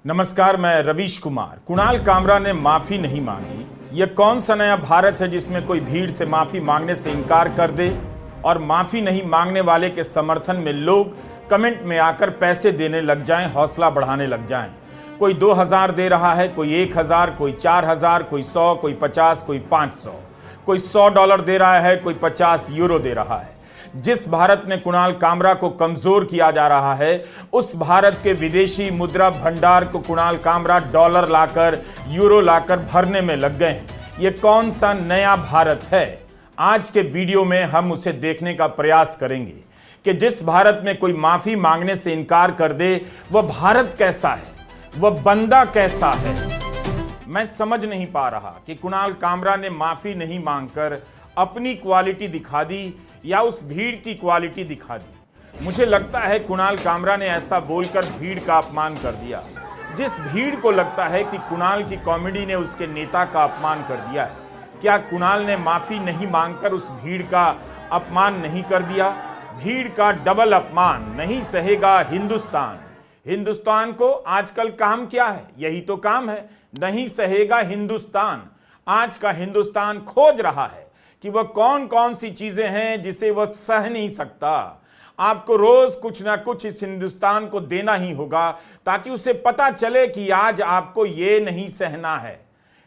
नमस्कार, मैं रवीश कुमार। कुणाल कामरा ने माफी नहीं मांगी। यह कौन सा नया भारत है जिसमें कोई भीड़ से माफी मांगने से इनकार कर दे और माफी नहीं मांगने वाले के समर्थन में लोग कमेंट में आकर पैसे देने लग जाएं, हौसला बढ़ाने लग जाएं। कोई 2000 दे रहा है, कोई 1000, कोई 4000, कोई 100, कोई 50, कोई 500, कोई $100 दे रहा है, कोई 50 यूरो दे रहा है। जिस भारत में कुणाल कामरा को कमजोर किया जा रहा है, उस भारत के विदेशी मुद्रा भंडार को कुणाल कामरा डॉलर लाकर, यूरो लाकर भरने में लग गए हैं। ये कौन सा नया भारत है? आज के वीडियो में हम उसे देखने का प्रयास करेंगे कि जिस भारत में कोई माफी मांगने से इनकार कर दे, वह भारत कैसा है, वह बंदा कैसा है। मैं समझ नहीं पा रहा कि कुणाल कामरा ने माफी नहीं मांगकर अपनी क्वालिटी दिखा दी या उस भीड़ की क्वालिटी दिखा दी। मुझे लगता है कुणाल कामरा ने ऐसा बोलकर भीड़ का अपमान कर दिया। जिस भीड़ को लगता है कि कुणाल की कॉमेडी ने उसके नेता का अपमान कर दिया है, क्या कुणाल ने माफी नहीं मांगकर उस भीड़ का अपमान नहीं कर दिया? भीड़ का डबल अपमान नहीं सहेगा हिंदुस्तान। हिंदुस्तान को आजकल काम क्या है? यही तो काम है, नहीं सहेगा हिंदुस्तान। आज का हिंदुस्तान खोज रहा है कि वह कौन कौन सी चीजें हैं जिसे वह सह नहीं सकता। आपको रोज कुछ ना कुछ इस हिंदुस्तान को देना ही होगा ताकि उसे पता चले कि आज आपको ये नहीं सहना है।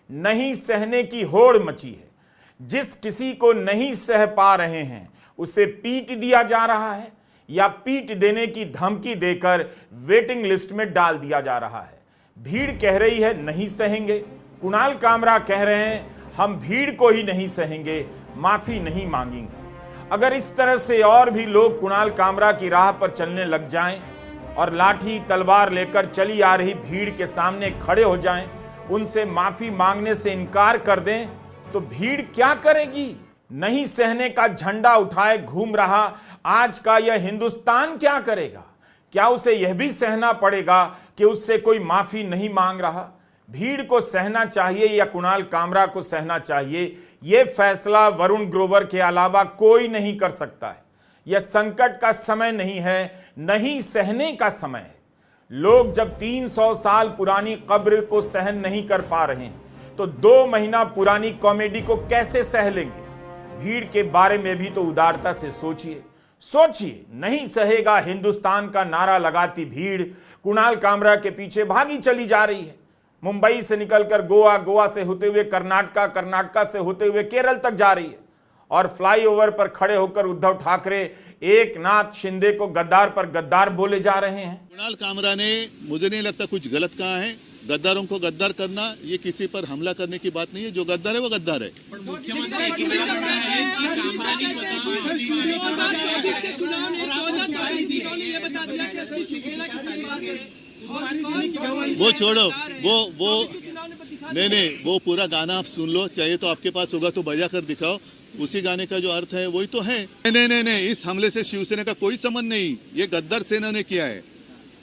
नहीं सहने की होड़ मची है। जिस किसी को नहीं सह पा रहे हैं उसे पीट दिया जा रहा है या पीट देने की धमकी देकर वेटिंग लिस्ट में डाल दिया जा रहा है। भीड़ कह रही है नहीं सहेंगे, कुणाल कामरा कह रहे हैं हम भीड़ को ही नहीं सहेंगे, माफी नहीं मांगेंगे। अगर इस तरह से और भी लोग कुणाल कामरा की राह पर चलने लग जाएं और लाठी तलवार लेकर चली आ रही भीड़ के सामने खड़े हो जाएं, उनसे माफी मांगने से इनकार कर दें, तो भीड़ क्या करेगी? नहीं सहने का झंडा उठाए घूम रहा आज का यह हिंदुस्तान क्या करेगा? क्या उसे यह भी सहना पड़ेगा कि उससे कोई माफी नहीं मांग रहा? भीड़ को सहना चाहिए या कुणाल कामरा को सहना चाहिए, यह फैसला वरुण ग्रोवर के अलावा कोई नहीं कर सकता है। यह संकट का समय नहीं है, नहीं सहने का समय है। लोग जब 300 साल पुरानी कब्र को सहन नहीं कर पा रहे हैं, तो 2 महीना पुरानी कॉमेडी को कैसे सह लेंगे? भीड़ के बारे में भी तो उदारता से सोचिए। नहीं सहेगा हिंदुस्तान का नारा लगाती भीड़ कुणाल कामरा के पीछे भागी चली जा रही है। मुंबई से निकलकर गोवा, गोवा से होते हुए कर्नाटका, कर्नाटका से होते हुए केरल तक जा रही है। और फ्लाईओवर पर खड़े होकर उद्धव ठाकरे एकनाथ शिंदे को गद्दार पर गद्दार बोले जा रहे हैं। कुणाल कामरा ने, मुझे नहीं लगता कुछ गलत कहा है। गद्दारों को गद्दार करना ये किसी पर हमला करने की बात नहीं है। जो गद्दार है वो गद्दार है। वो छोड़ो, वो नहीं, वो पूरा गाना आप सुन लो, चाहिए तो आपके पास होगा तो बजा कर दिखाओ। उसी गाने का जो अर्थ है वही तो है। नहीं, इस हमले से शिवसेना का कोई संबंध नहीं। ये गद्दार सेना ने किया है,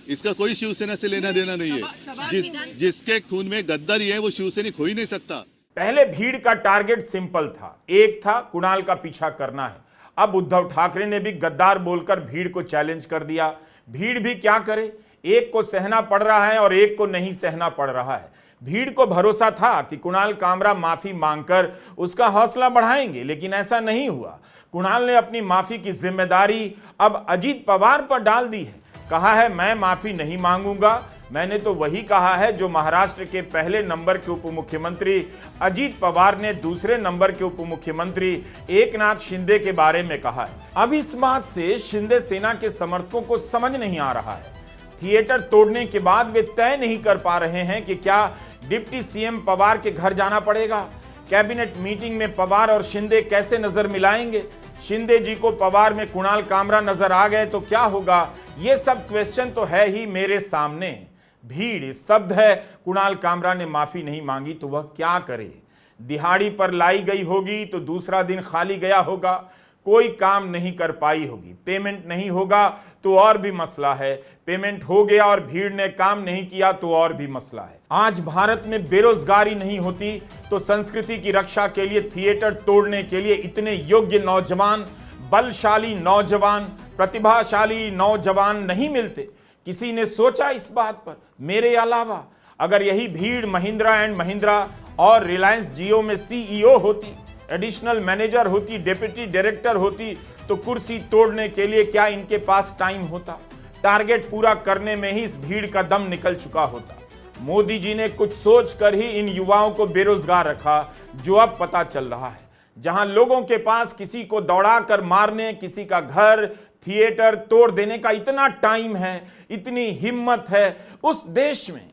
इसका कोई शिवसेना से लेना देना नहीं है। जिसके खून में गद्दारी है वो शिवसैनिक हो ही नहीं सकता। पहले भीड़ का टारगेट सिंपल था, एक था कुणाल का पीछा करना है। अब उद्धव ठाकरे ने भी गद्दार बोलकर भीड़ को चैलेंज कर दिया। भीड़ भी क्या करे? एक को सहना पड़ रहा है और एक को नहीं सहना पड़ रहा है। भीड़ को भरोसा था कि कुणाल कामरा माफी मांगकर उसका हौसला बढ़ाएंगे, लेकिन ऐसा नहीं हुआ। कुणाल ने अपनी माफी की जिम्मेदारी अब अजीत पवार पर डाल दी है। कहा है मैं माफी नहीं मांगूंगा। मैंने तो वही कहा है जो महाराष्ट्र के पहले नंबर के उप मुख्यमंत्री अजीत पवार ने दूसरे नंबर के उप मुख्यमंत्री एकनाथ शिंदे के बारे में कहा है। अब इस बात से शिंदे सेना के समर्थकों को समझ नहीं आ रहा है। थिएटर तोड़ने के बाद वे तय नहीं कर पा रहे हैं कि क्या डिप्टी सीएम पवार के घर जाना पड़ेगा। कैबिनेट मीटिंग में पवार और शिंदे कैसे नजर मिलाएंगे? शिंदे जी को पवार में कुणाल कामरा नजर आ गए तो क्या होगा? ये सब क्वेश्चन तो है ही मेरे सामने। भीड़ स्तब्ध है। कुणाल कामरा ने माफी नहीं मांगी तो वह क्या करे? दिहाड़ी पर लाई गई होगी तो दूसरा दिन खाली गया होगा, कोई काम नहीं कर पाई होगी। पेमेंट नहीं होगा तो और भी मसला है, पेमेंट हो गया और भीड़ ने काम नहीं किया तो और भी मसला है। आज भारत में बेरोजगारी नहीं होती तो संस्कृति की रक्षा के लिए, थिएटर तोड़ने के लिए इतने योग्य नौजवान, बलशाली नौजवान, प्रतिभाशाली नौजवान नहीं मिलते। किसी ने सोचा इस बात पर? मेरे अलावा अगर यही भीड़ महिंद्रा एंड महिंद्रा और रिलायंस जियो में CEO होती, एडिशनल मैनेजर होती, डिप्टी डायरेक्टर होती, तो कुर्सी तोड़ने के लिए क्या इनके पास टाइम होता? टारगेट पूरा करने में ही इस भीड़ का दम निकल चुका होता। मोदी जी ने कुछ सोच कर ही इन युवाओं को बेरोजगार रखा, जो अब पता चल रहा है। जहां लोगों के पास किसी को दौड़ा कर मारने, किसी का घर थिएटर तोड़ देने का इतना टाइम है, इतनी हिम्मत है, उस देश में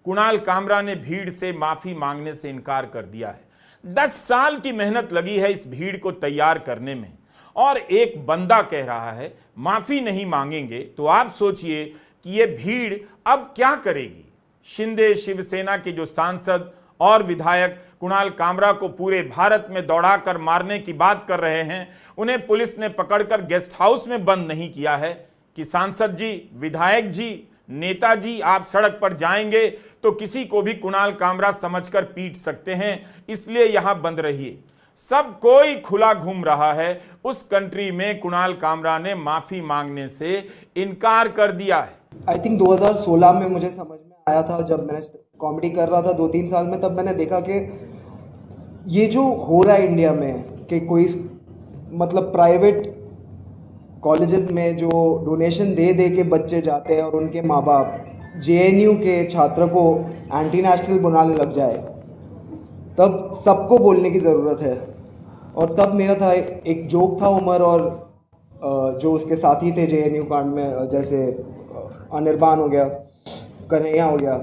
कुणाल कामरा ने भीड़ से माफी मांगने से इनकार कर दिया है। 10 साल की मेहनत लगी है इस भीड़ को तैयार करने में, और एक बंदा कह रहा है माफी नहीं मांगेंगे। तो आप सोचिए कि ये भीड़ अब क्या करेगी। शिंदे शिवसेना के जो सांसद और विधायक कुणाल कामरा को पूरे भारत में दौड़ाकर मारने की बात कर रहे हैं, उन्हें पुलिस ने पकड़कर गेस्ट हाउस में बंद नहीं किया है कि सांसद जी, विधायक जी, नेताजी आप सड़क पर जाएंगे तो किसी को भी कुणाल कामरा समझकर पीट सकते हैं, इसलिए यहां बंद रहिए। सब कोई खुला घूम रहा है। उस कंट्री में कुणाल कामरा ने माफी मांगने से इनकार कर दिया है। आई थिंक 2016 में मुझे समझ में आया था, जब मैंने कॉमेडी कर रहा था 2-3 साल में, तब मैंने देखा कि ये जो हो रहा है इंडिया में कि कोई मतलब प्राइवेट कॉलेजेस में जो डोनेशन दे दे के बच्चे जाते हैं और उनके माँ बाप JNU के छात्र को एंटी नेशनल बनाने लग जाए, तब सबको बोलने की ज़रूरत है। और तब मेरा था एक जोक था उमर और जो उसके साथी थे JNU कांड में, जैसे अनिर्बान हो गया, कन्हैया हो गया,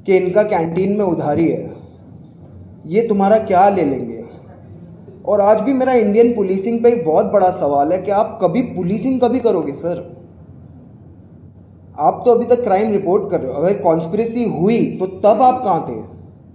कि इनका कैंटीन में उधारी है, ये तुम्हारा क्या ले लेंगे। और आज भी मेरा इंडियन पुलिसिंग पे एक बहुत बड़ा सवाल है कि आप कभी पुलिसिंग कभी करोगे सर? आप तो अभी तक क्राइम रिपोर्ट कर रहे हो, अगर कॉन्स्पिरेसी हुई तो तब आप कहाँ थे?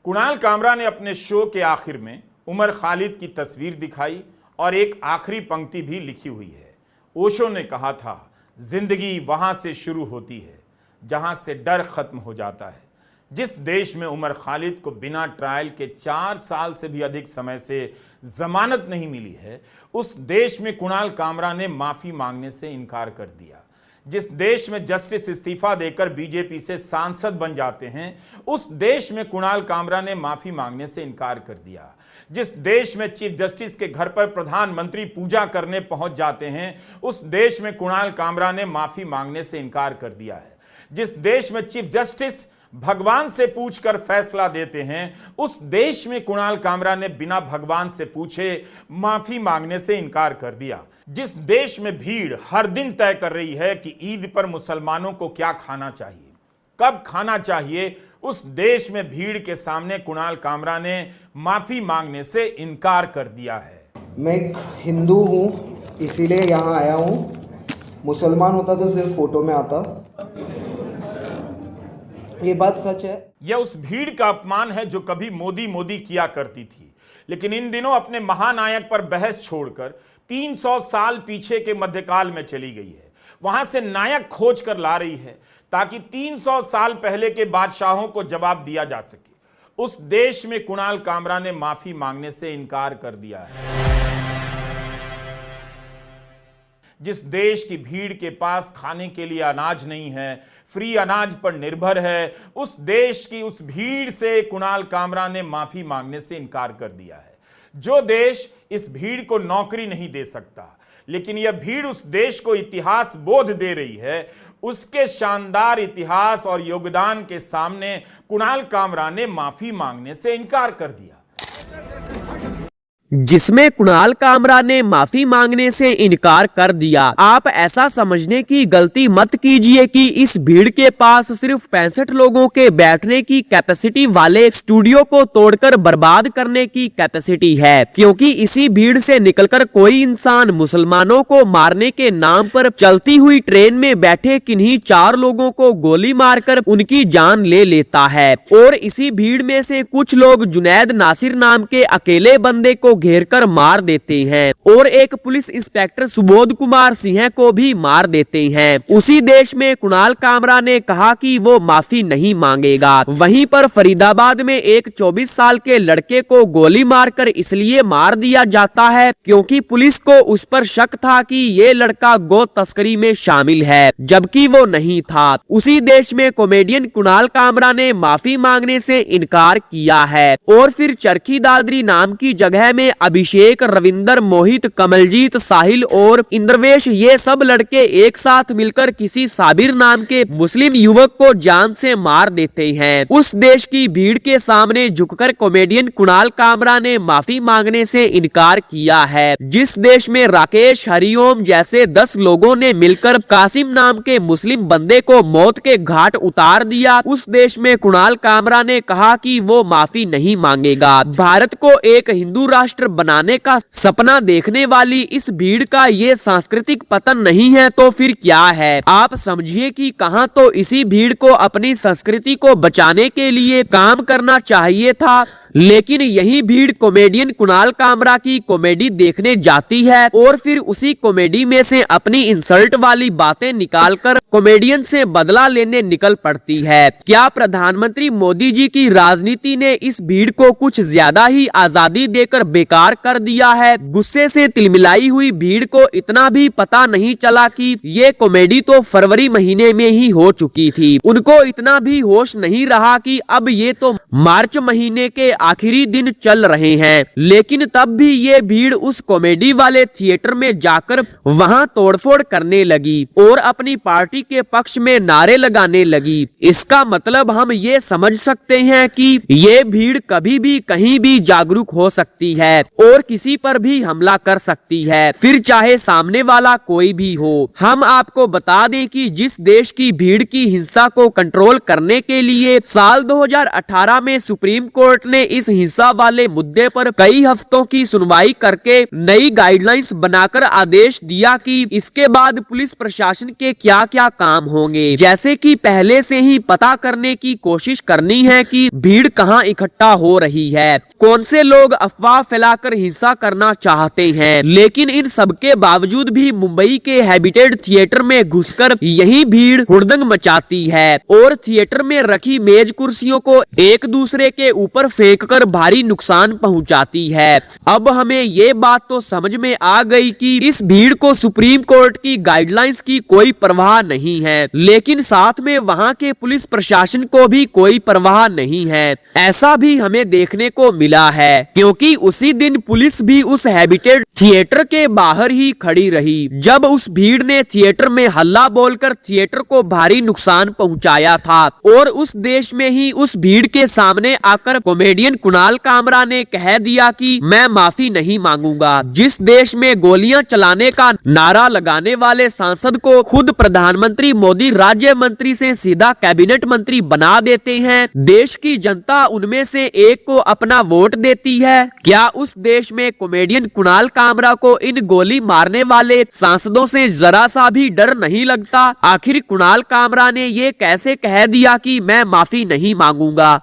कुणाल कामरा ने अपने शो के आखिर में उमर खालिद की तस्वीर दिखाई और एक आखिरी पंक्ति भी लिखी हुई है। ओशो ने कहा था, जिंदगी वहां से शुरू होती है जहां से डर खत्म हो जाता है। जिस देश में उमर खालिद को बिना ट्रायल के 4 साल से भी अधिक समय से जमानत नहीं मिली है, उस देश में कुणाल कामरा ने माफी मांगने से इनकार कर दिया। जिस देश में जस्टिस इस्तीफा देकर बीजेपी से सांसद बन जाते हैं, उस देश में कुणाल कामरा ने माफी मांगने से इनकार कर दिया। जिस देश में चीफ जस्टिस के घर पर प्रधानमंत्री पूजा करने पहुंच जाते हैं, उस देश में कुणाल कामरा ने माफी मांगने से इनकार कर दिया है। जिस देश में चीफ जस्टिस भगवान से पूछकर फैसला देते हैं, उस देश में कुणाल कामरा ने बिना भगवान से पूछे माफी मांगने से इनकार कर दिया। जिस देश में भीड़ हर दिन तय कर रही है कि ईद पर मुसलमानों को क्या खाना चाहिए, कब खाना चाहिए, उस देश में भीड़ के सामने कुणाल कामरा ने माफी मांगने से इनकार कर दिया है। मैं एक हिंदू हूँ, इसीलिए यहाँ आया हूँ। मुसलमान होता तो सिर्फ फोटो में आता। ये बात सच है। यह उस भीड़ का अपमान है जो कभी मोदी मोदी किया करती थी, लेकिन इन दिनों अपने महानायक पर बहस छोड़कर 300 साल पीछे के मध्यकाल में चली गई है। वहां से नायक खोज कर ला रही है ताकि 300 साल पहले के बादशाहों को जवाब दिया जा सके। उस देश में कुणाल कामरा ने माफी मांगने से इनकार कर दिया है। जिस देश की भीड़ के पास खाने के लिए अनाज नहीं है, फ्री अनाज पर निर्भर है, उस देश की उस भीड़ से कुणाल कामरा ने माफी मांगने से इनकार कर दिया है। जो देश इस भीड़ को नौकरी नहीं दे सकता, लेकिन यह भीड़ उस देश को इतिहास बोध दे रही है, उसके शानदार इतिहास और योगदान के सामने कुणाल कामरा ने माफी मांगने से इनकार कर दिया। जिसमें कुणाल कामरा ने माफी मांगने से इनकार कर दिया। आप ऐसा समझने की गलती मत कीजिए कि इस भीड़ के पास सिर्फ 65 लोगों के बैठने की कैपेसिटी वाले स्टूडियो को तोड़कर बर्बाद करने की कैपेसिटी है, क्योंकि इसी भीड़ से निकलकर कोई इंसान मुसलमानों को मारने के नाम पर चलती हुई ट्रेन में बैठे किन्हीं 4 लोगों को गोली मारकर उनकी जान ले लेता है। और इसी भीड़ में से कुछ लोग जुनैद नासिर नाम के अकेले बंदे को घेरकर मार देते हैं और एक पुलिस इंस्पेक्टर सुबोध कुमार सिंह को भी मार देते हैं। उसी देश में कुणाल कामरा ने कहा कि वो माफी नहीं मांगेगा। वहीं पर फरीदाबाद में एक 24 साल के लड़के को गोली मारकर इसलिए मार दिया जाता है क्योंकि पुलिस को उस पर शक था कि ये लड़का गो तस्करी में शामिल है, जबकि वो नहीं था। उसी देश में कॉमेडियन कुणाल कामरा ने माफी मांगने से इनकार किया है और फिर चरखी दादरी नाम की जगह में अभिषेक, रविंदर, मोहित, कमलजीत, साहिल और इंद्रवेश ये सब लड़के एक साथ मिलकर किसी साबिर नाम के मुस्लिम युवक को जान से मार देते हैं। उस देश की भीड़ के सामने झुककर कॉमेडियन कुणाल कामरा ने माफी मांगने से इनकार किया है। जिस देश में राकेश, हरिओम जैसे 10 लोगों ने मिलकर कासिम नाम के मुस्लिम बंदे को मौत के घाट उतार दिया, उस देश में कुणाल कामरा ने कहा कि वो माफी नहीं मांगेगा। भारत को एक हिंदू राष्ट्र बनाने का सपना देखने वाली इस भीड़ का ये सांस्कृतिक पतन नहीं है तो फिर क्या है? आप समझिए कि कहां तो इसी भीड़ को अपनी संस्कृति को बचाने के लिए काम करना चाहिए था, लेकिन यही भीड़ कॉमेडियन कुणाल कामरा की कॉमेडी देखने जाती है और फिर उसी कॉमेडी में से अपनी इंसल्ट वाली बातें निकालकर कॉमेडियन से बदला लेने निकल पड़ती है। क्या प्रधानमंत्री मोदी जी की राजनीति ने इस भीड़ को कुछ ज्यादा ही आजादी देकर बेकार कर दिया है? गुस्से से तिलमिलाई हुई भीड़ को इतना भी पता नहीं चला कि ये कॉमेडी तो फरवरी महीने में ही हो चुकी थी। उनको इतना भी होश नहीं रहा कि अब ये तो मार्च महीने के आखिरी दिन चल रहे हैं, लेकिन तब भी ये भीड़ उस कॉमेडी वाले थिएटर में जाकर वहां तोड़फोड़ करने लगी और अपनी पार्टी के पक्ष में नारे लगाने लगी। इसका मतलब हम ये समझ सकते हैं कि ये भीड़ कभी भी कहीं भी जागरूक हो सकती है और किसी पर भी हमला कर सकती है, फिर चाहे सामने वाला कोई भी हो। हम आपको बता दें कि जिस देश की भीड़ की हिंसा को कंट्रोल करने के लिए साल 2018 में सुप्रीम कोर्ट ने इस हिंसा वाले मुद्दे पर कई हफ्तों की सुनवाई करके नई गाइडलाइंस बनाकर आदेश दिया कि इसके बाद पुलिस प्रशासन के क्या क्या काम होंगे, जैसे कि पहले से ही पता करने की कोशिश करनी है कि भीड़ कहां इकट्ठा हो रही है, कौन से लोग अफवाह फैलाकर हिंसा करना चाहते हैं। लेकिन इन सबके बावजूद भी मुंबई के हैबिटेट थिएटर में घुसकर यही भीड़ हुड़दंग मचाती है और थिएटर में रखी मेज कुर्सियों को एक दूसरे के ऊपर फेंक कर भारी नुकसान पहुंचाती है। अब हमें ये बात तो समझ में आ गई कि इस भीड़ को सुप्रीम कोर्ट की गाइडलाइंस की कोई परवाह नहीं है, लेकिन साथ में वहां के पुलिस प्रशासन को भी कोई परवाह नहीं है। ऐसा भी हमें देखने को मिला है क्योंकि उसी दिन पुलिस भी उस हैबिटेट थिएटर के बाहर ही खड़ी रही जब उस भीड़ ने थिएटर में हल्ला बोलकर थिएटर को भारी नुकसान पहुंचाया था। और उस देश में ही उस भीड़ के सामने आकर कॉमेडियन कुणाल कामरा ने कह दिया कि मैं माफी नहीं मांगूंगा। जिस देश में गोलियां चलाने का नारा लगाने वाले सांसद को खुद प्रधानमंत्री मोदी राज्य मंत्री से सीधा कैबिनेट मंत्री बना देते हैं, देश की जनता उनमें से एक को अपना वोट देती है, क्या उस देश में कॉमेडियन कुणाल कामरा को इन गोली मारने वाले सांसदों से जरा सा भी डर नहीं लगता? आखिर कुणाल कामरा ने ये कैसे कह दिया कि मैं माफी नहीं मांगूंगा?